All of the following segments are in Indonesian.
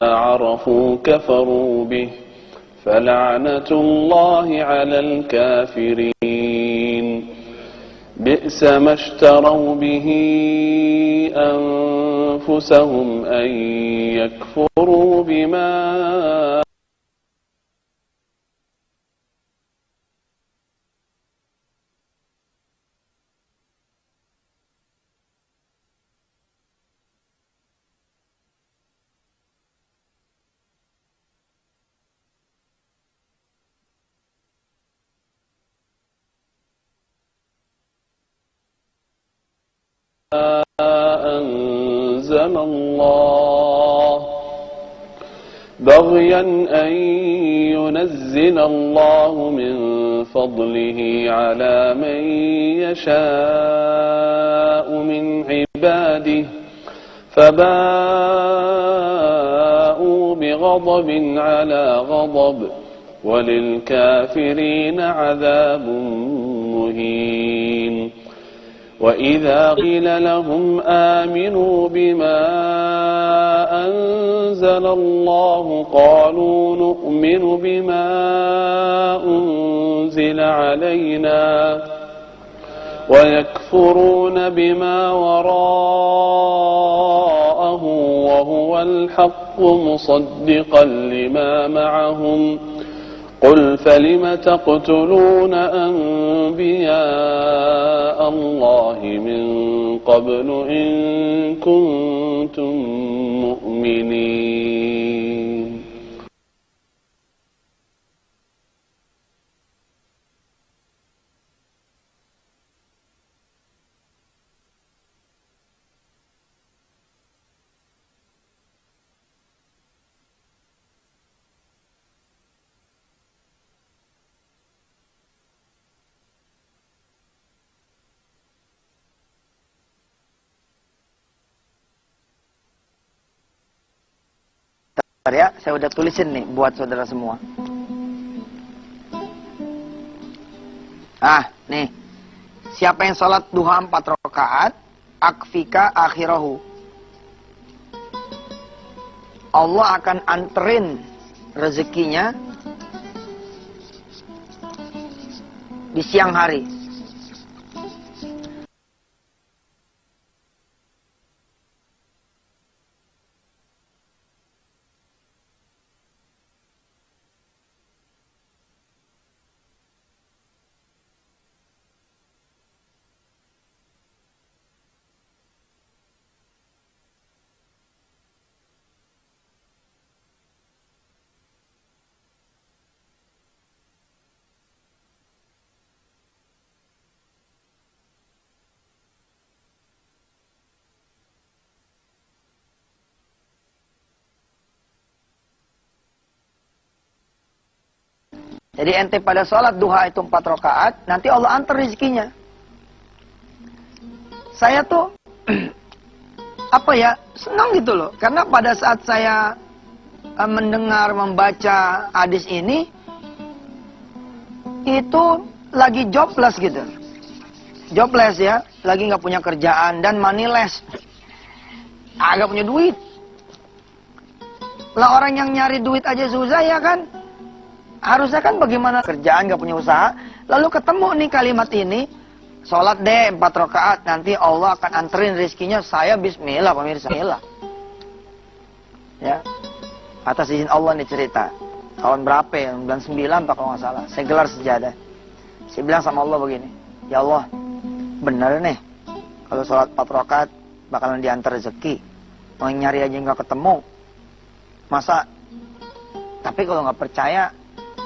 عرفوا كفروا به فلعنة الله على الكافرين بئس ما اشتروا به أنفسهم أن يكفروا بما أنزل الله بغيا أن ينزل الله من فضله على من يشاء من عباده فباءوا بغضب على غضب وللكافرين عذاب مهين وإذا قيل لهم آمنوا بما أنزل الله قالوا نؤمن بما أنزل علينا ويكفرون بما وراءه وهو الحق مصدقا لما معهم قل فلم تقتلون أنبياء الله من قبل إن كنتم مؤمنين. Ya, saya udah tulisin nih buat saudara semua. Nih. Siapa yang sholat duha 4 rakaat, akfika akhirahu. Allah akan anterin rezekinya di siang hari. Jadi ente pada sholat duha itu 4 rakaat, nanti Allah antar rezekinya. Saya tuh, senang gitu loh. Karena pada saat saya mendengar, membaca hadis ini, itu lagi jobless gitu. Jobless ya, lagi nggak punya kerjaan dan moneyless. Agak punya duit. Lah orang yang nyari duit aja susah ya kan? Harusnya kan bagaimana kerjaan gak punya usaha. Lalu ketemu nih kalimat ini, sholat deh 4 rakaat, nanti Allah akan anterin rezekinya. Saya bismillah pemirsa. Ya, atas izin Allah nih cerita. Tahun berapa ya? 99 Pak kalau nggak salah. Saya gelar sejadah. Saya bilang sama Allah begini, ya Allah, bener nih kalau sholat 4 rakaat bakalan diantar rezeki. Mau nyari aja nggak ketemu. Masa? Tapi kalau nggak percaya,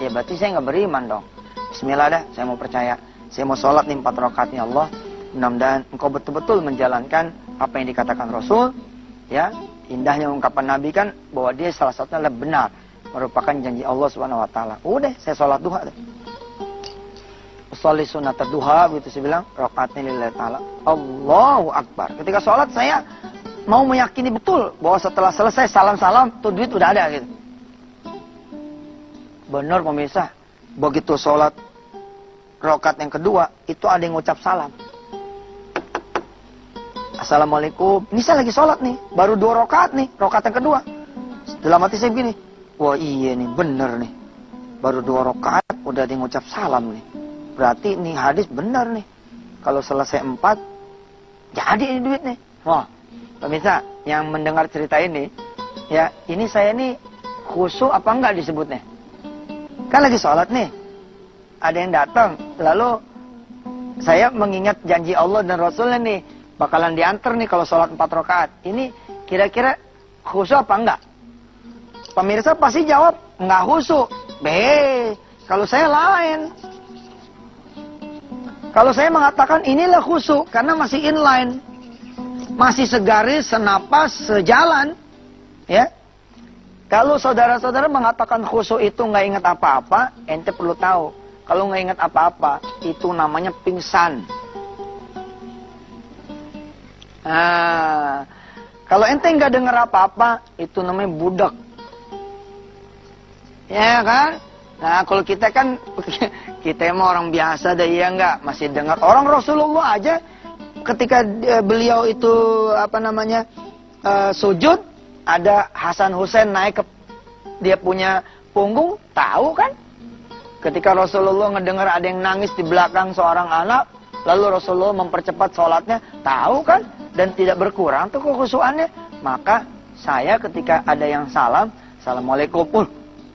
ya berarti saya nggak beriman dong. Bismillah dah, saya mau percaya. Saya mau sholat nih 4 rakaatnya Allah. Mudah-mudahan engkau betul-betul menjalankan apa yang dikatakan Rasul. Ya, indahnya ungkapan Nabi kan bahwa dia salah satunya adalah benar, merupakan janji Allah Subhanahu Wa Taala. Udah, saya sholat duha deh. Sholli sunat duha, begitu saya bilang, rakaatnya lillahi ta'ala. Allahu Akbar. Ketika sholat saya mau meyakini betul bahwa setelah selesai salam-salam tuh duit udah ada gitu. Benar pemirsa, begitu sholat rakaat yang kedua, itu ada yang ngucap salam. Assalamualaikum. Ini saya lagi sholat nih, baru 2 rakaat nih, rakaat yang kedua. Dalam hati saya begini, wah iya nih, bener nih. Baru 2 rakaat udah dia ngucap salam nih. Berarti nih hadis bener nih. Kalau selesai 4, jadi ini duit nih. Wah, pemirsa yang mendengar cerita ini, ya ini saya nih khusyuk apa enggak disebutnya? Kan lagi sholat nih, ada yang datang, lalu saya mengingat janji Allah dan Rasulnya nih, bakalan diantar nih kalau sholat 4 rakaat. Ini kira-kira khusyuk apa enggak? Pemirsa pasti jawab, enggak khusyuk. Kalau saya lain. Kalau saya mengatakan inilah khusyuk, karena masih inline. Masih segaris, senapas, sejalan. Ya. Kalau saudara-saudara mengatakan khusyuk itu nggak ingat apa-apa, ente perlu tahu. Kalau nggak ingat apa-apa, itu namanya pingsan. Nah, kalau ente nggak dengar apa-apa, itu namanya budak. Ya kan? Nah, kalau kita kan, kita emang orang biasa deh, ya nggak? Masih dengar. Orang Rasulullah aja, ketika beliau itu, sujud, ada Hasan Hussein naik ke dia punya punggung, tahu kan? Ketika Rasulullah ngedengar ada yang nangis di belakang seorang anak, lalu Rasulullah mempercepat sholatnya, tahu kan? Dan tidak berkurang tuh kekhusyuannya. Maka saya ketika ada yang salam, Assalamualaikum,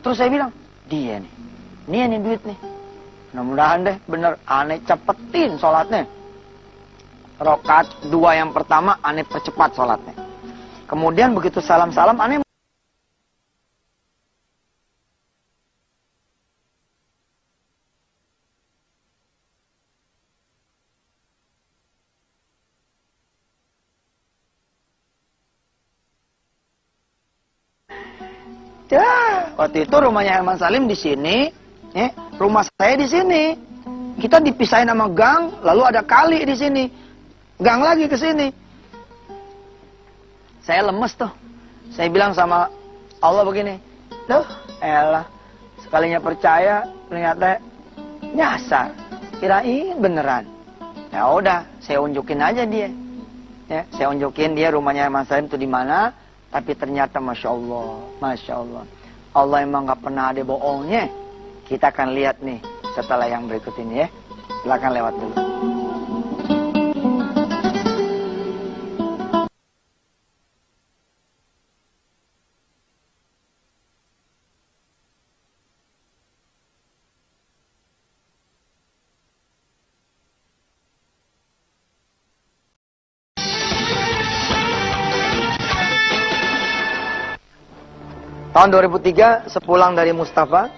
terus saya bilang, dia nih duit nih. Mudah-mudahan deh bener, aneh cepetin sholatnya. Rakaat 2 yang pertama, aneh percepat sholatnya. Kemudian begitu salam-salam, aneh waktu itu rumahnya Herman Salim di sini, rumah saya di sini. Kita dipisahin sama gang, lalu ada kali di sini. Gang lagi ke sini. Saya lemes tuh. Saya bilang sama Allah begini, loh, elah, sekalinya percaya, ternyata nyasar. Kirain beneran. Ya udah, saya unjukin aja dia. Ya, saya unjukin dia rumahnya Herman Salim itu di mana. Tapi ternyata Masya Allah. Allah emang gak pernah ada bohongnya. Kita akan lihat nih setelah yang berikut ini ya. Silakan lewat dulu. Tahun 2003, sepulang dari Mustafa,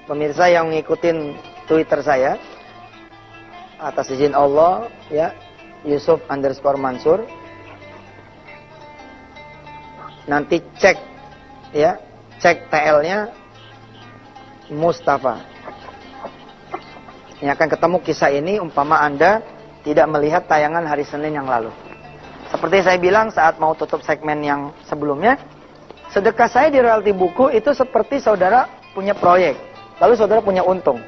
pemirsa yang ngikutin Twitter saya, atas izin Allah, ya, Yusuf_Mansur, nanti cek, ya, cek TL-nya Mustafa. Ini akan ketemu kisah ini, umpama Anda tidak melihat tayangan hari Senin yang lalu. Seperti saya bilang saat mau tutup segmen yang sebelumnya, sedekah saya di royalti buku itu seperti saudara punya proyek. Lalu saudara punya untung.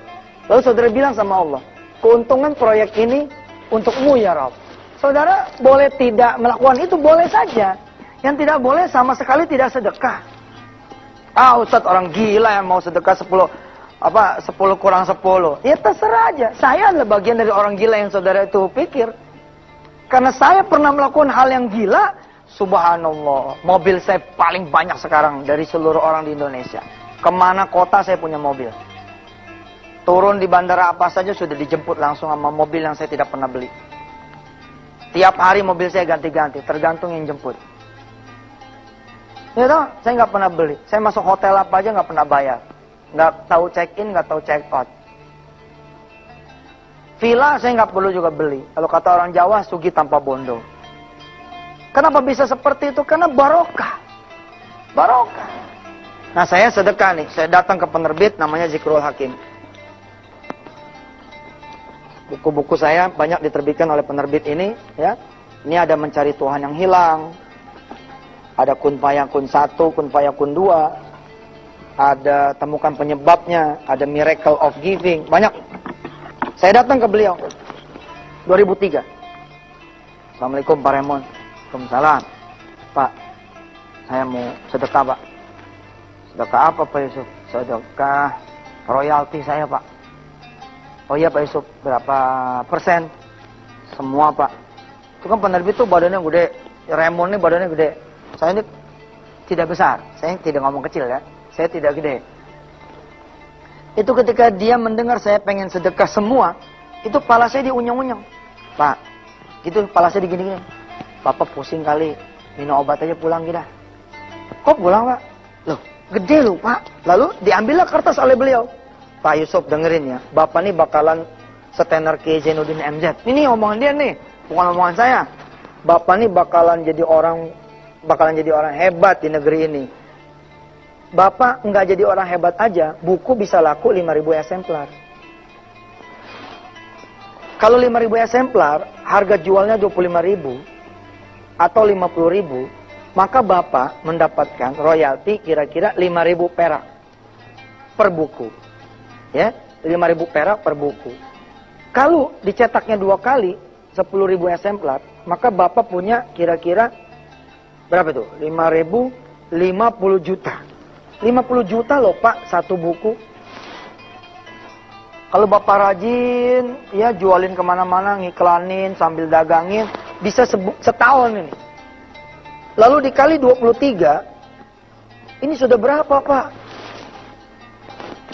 Lalu saudara bilang sama Allah, keuntungan proyek ini untukmu ya Rabb. Saudara boleh tidak melakukan itu, boleh saja. Yang tidak boleh sama sekali tidak sedekah. Ustadz orang gila yang mau sedekah 10 kurang 10. Ya terserah aja. Saya adalah bagian dari orang gila yang saudara itu pikir. Karena saya pernah melakukan hal yang gila. Subhanallah, mobil saya paling banyak sekarang dari seluruh orang di Indonesia. Kemana kota saya punya mobil. Turun di bandara apa saja sudah dijemput langsung sama mobil yang saya tidak pernah beli. Tiap hari mobil saya ganti-ganti, tergantung yang jemput. Ya toh, saya nggak pernah beli. Saya masuk hotel apa aja nggak pernah bayar. Nggak tahu check-in, nggak tahu check-out. Villa saya nggak perlu juga beli. Kalau kata orang Jawa, sugih tanpa bondo. Kenapa bisa seperti itu? Karena barokah. Barokah. Nah, saya sedekah nih. Saya datang ke penerbit namanya Zikrul Hakim. Buku-buku saya banyak diterbitkan oleh penerbit ini, ya. Ini ada Mencari Tuhan yang Hilang. Ada Kun Fayakun 1, Kun Fayakun 2. Ada Temukan Penyebabnya, ada Miracle of Giving. Banyak. Saya datang ke beliau 2003. Assalamualaikum Pak Raymond. Waalaikumsalam. Pak, saya mau sedekah Pak. Sedekah apa Pak Yusuf? Sedekah royalti saya Pak. Oh iya Pak Yusuf, berapa persen? Semua Pak. Itu kan penerbit tuh badannya gede. Raymond ini badannya gede. Saya ini tidak besar. Saya tidak ngomong kecil ya. Saya tidak gede. Itu ketika dia mendengar saya pengen sedekah semua, itu kepala saya diunyeng-unyeng. Pak, gitu kepala saya digini-gini. Bapak pusing kali, minum obat aja pulang kita. Kok pulang Pak? Loh, gede loh Pak. Lalu diambillah kertas oleh beliau. Pak Yusuf dengerin ya, Bapak nih bakalan setenar Kiai Zainuddin MZ. Ini omongan dia nih, bukan omongan saya. Bapak nih bakalan jadi orang hebat di negeri ini. Bapak nggak jadi orang hebat aja, buku bisa laku 5.000 eksemplar. Kalau 5.000 eksemplar, harga jualnya 25.000 atau 50.000, maka Bapak mendapatkan royalti kira-kira 5.000 perak per buku. Ya, 5.000 perak per buku. Kalau dicetaknya 2 kali, 10.000 eksemplar, maka Bapak punya kira-kira berapa tuh? 5.000, 50 juta. 50 juta loh Pak, satu buku. Kalau Bapak rajin, ya jualin kemana-mana, ngiklanin, sambil dagangin, bisa setahun ini. Lalu dikali 23, ini sudah berapa Pak?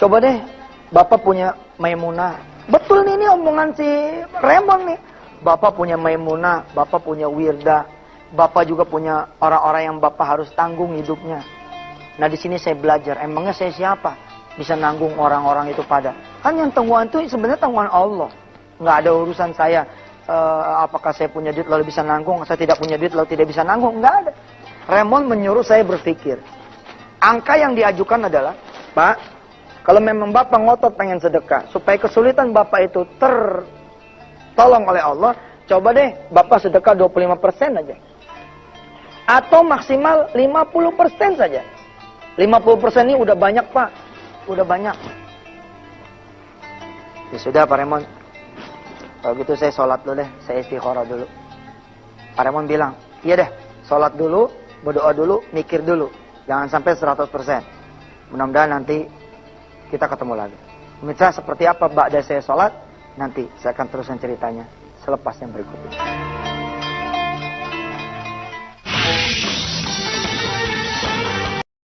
Coba deh, Bapak punya Maimunah. Betul nih, ini omongan si Raymond nih. Bapak punya Maimunah, Bapak punya Wirda, Bapak juga punya orang-orang yang Bapak harus tanggung hidupnya. Nah di sini saya belajar, emangnya saya siapa? Bisa nanggung orang-orang itu pada. Kan yang tanggungan itu sebenarnya tanggungan Allah. Nggak ada urusan saya, apakah saya punya duit lalu bisa nanggung, saya tidak punya duit lalu tidak bisa nanggung. Nggak ada. Raymond menyuruh saya berpikir. Angka yang diajukan adalah, Pak, kalau memang Bapak ngotot pengen sedekah, supaya kesulitan Bapak itu tertolong oleh Allah, coba deh Bapak sedekah 25% aja. Atau maksimal 50% saja. 50% ini udah banyak Pak. Udah banyak. Ya sudah Pak Raymond. Kalau gitu saya sholat dulu deh. Saya istikharah dulu. Pak Raymond bilang, iya deh. Sholat dulu, berdoa dulu, mikir dulu. Jangan sampai 100%. Mudah-mudahan nanti kita ketemu lagi. Pemirsa seperti apa ba'da saya sholat, nanti saya akan teruskan ceritanya selepas yang berikut ini.